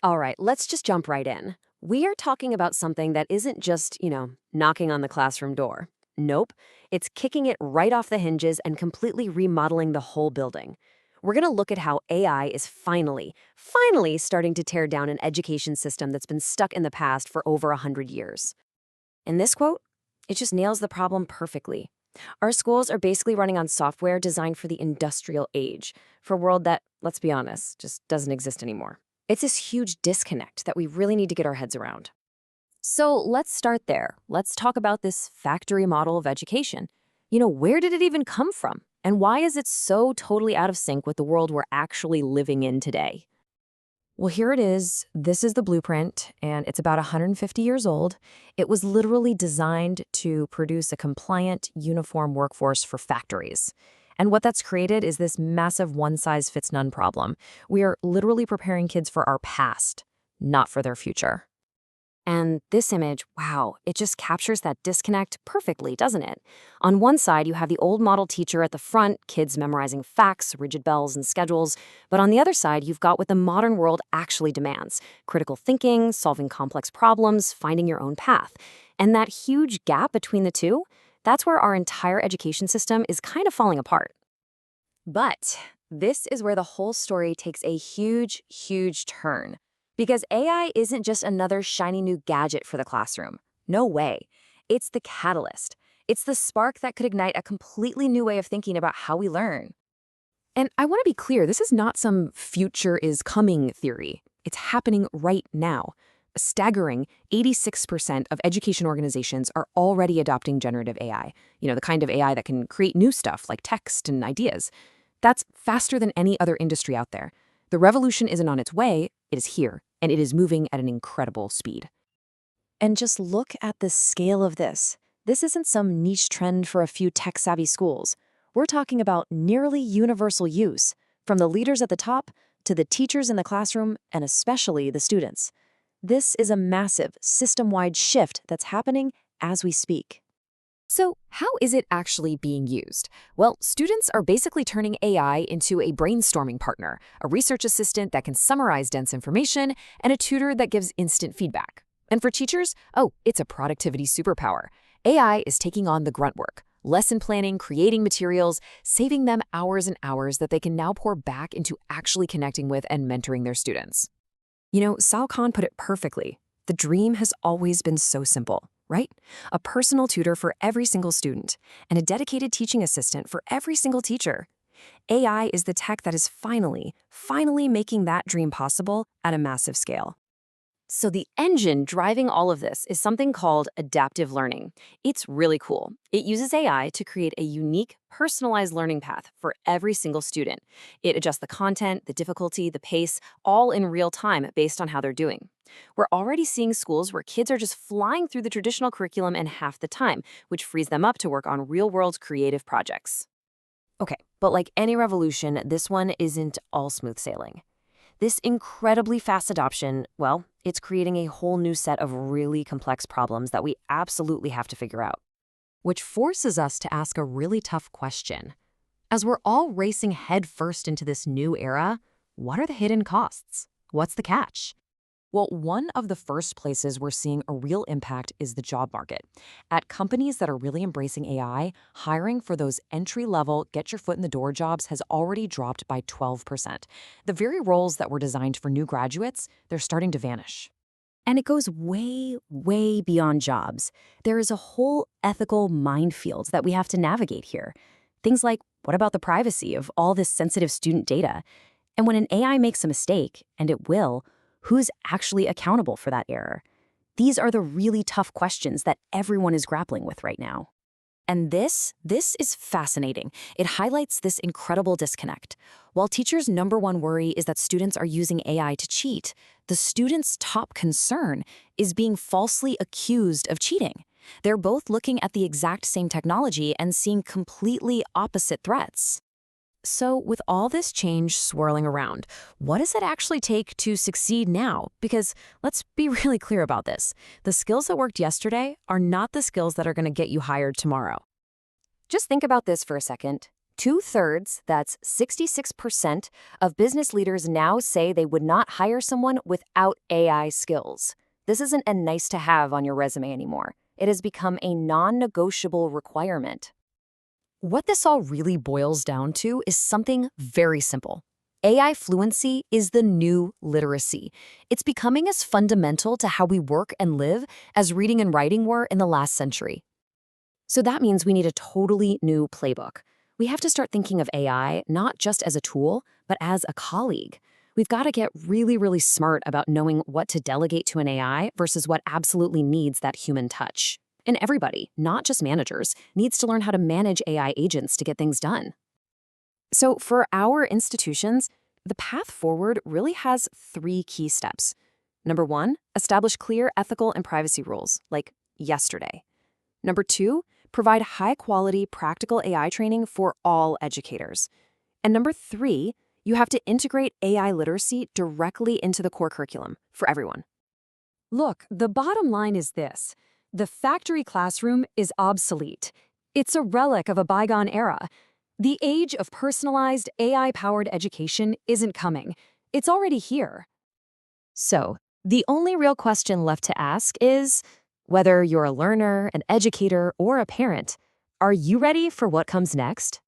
All right, let's just jump right in. We are talking about something that isn't just, knocking on the classroom door. Nope, it's kicking it right off the hinges and completely remodeling the whole building. We're going to look at how AI is finally starting to tear down an education system that's been stuck in the past for over 100 years. In this quote, it just nails the problem perfectly. Our schools are basically running on software designed for the industrial age, for a world that, let's be honest, just doesn't exist anymore. It's this huge disconnect that we really need to get our heads around. So let's start there. Let's talk about this factory model of education. Where did it even come from? And why is it so totally out of sync with the world we're actually living in today? Well, here it is. This is the blueprint, and it's about 150 years old. It was literally designed to produce a compliant, uniform workforce for factories. And what that's created is this massive one-size-fits-none problem. We are literally preparing kids for our past, not for their future. And this image, wow, it just captures that disconnect perfectly, doesn't it? On one side, you have the old model teacher at the front, kids memorizing facts, rigid bells, and schedules. But on the other side, you've got what the modern world actually demands: critical thinking, solving complex problems, finding your own path. And that huge gap between the two, that's where our entire education system is kind of falling apart. But this is where the whole story takes a huge turn. Because AI isn't just another shiny new gadget for the classroom. No way. It's the catalyst. It's the spark that could ignite a completely new way of thinking about how we learn. And I want to be clear, this is not some future is coming theory. It's happening right now. A staggering 86% of education organizations are already adopting generative AI. The kind of AI that can create new stuff like text and ideas. That's faster than any other industry out there. The revolution isn't on its way, it is here, and it is moving at an incredible speed. And just look at the scale of this. This isn't some niche trend for a few tech-savvy schools. We're talking about nearly universal use, from the leaders at the top to the teachers in the classroom, and especially the students. This is a massive, system-wide shift that's happening as we speak. So how is it actually being used? Well, students are basically turning AI into a brainstorming partner, a research assistant that can summarize dense information, and a tutor that gives instant feedback. And for teachers, it's a productivity superpower. AI is taking on the grunt work, lesson planning, creating materials, saving them hours and hours that they can now pour back into actually connecting with and mentoring their students. Sal Khan put it perfectly. The dream has always been so simple, right? A personal tutor for every single student and a dedicated teaching assistant for every single teacher. AI is the tech that is finally making that dream possible at a massive scale. So the engine driving all of this is something called adaptive learning. It's really cool. It uses AI to create a unique, personalized learning path for every single student. It adjusts the content, the difficulty, the pace, all in real time based on how they're doing. We're already seeing schools where kids are just flying through the traditional curriculum in half the time, which frees them up to work on real-world creative projects. Okay, but like any revolution, this one isn't all smooth sailing. This incredibly fast adoption, well, it's creating a whole new set of really complex problems that we absolutely have to figure out. Which forces us to ask a really tough question. As we're all racing headfirst into this new era, what are the hidden costs? What's the catch? Well, one of the first places we're seeing a real impact is the job market. At companies that are really embracing AI, hiring for those entry-level, get-your-foot-in-the-door jobs has already dropped by 12%. The very roles that were designed for new graduates, they're starting to vanish. And it goes way beyond jobs. There is a whole ethical minefield that we have to navigate here. Things like, what about the privacy of all this sensitive student data? And when an AI makes a mistake, and it will, who's actually accountable for that error? These are the really tough questions that everyone is grappling with right now. And this is fascinating. It highlights this incredible disconnect. While teachers' number one worry is that students are using AI to cheat, the students' top concern is being falsely accused of cheating. They're both looking at the exact same technology and seeing completely opposite threats. So with all this change swirling around, what does it actually take to succeed now? Because let's be really clear about this. The skills that worked yesterday are not the skills that are going to get you hired tomorrow. Just think about this for a second. 2/3, that's 66%, of business leaders now say they would not hire someone without AI skills. This isn't a nice to have on your resume anymore. It has become a non-negotiable requirement. What this all really boils down to is something very simple. AI fluency is the new literacy. It's becoming as fundamental to how we work and live as reading and writing were in the last century. So that means we need a totally new playbook. We have to start thinking of AI not just as a tool, but as a colleague. We've got to get really, really smart about knowing what to delegate to an AI versus what absolutely needs that human touch. And everybody, not just managers, needs to learn how to manage AI agents to get things done. So for our institutions, the path forward really has 3 key steps. Number 1, establish clear ethical and privacy rules, like yesterday. Number 2, provide high-quality practical AI training for all educators. And number 3, you have to integrate AI literacy directly into the core curriculum for everyone. Look, the bottom line is this. The factory classroom is obsolete. It's a relic of a bygone era. The age of personalized, AI-powered education isn't coming. It's already here. So, the only real question left to ask is, whether you're a learner, an educator, or a parent, are you ready for what comes next?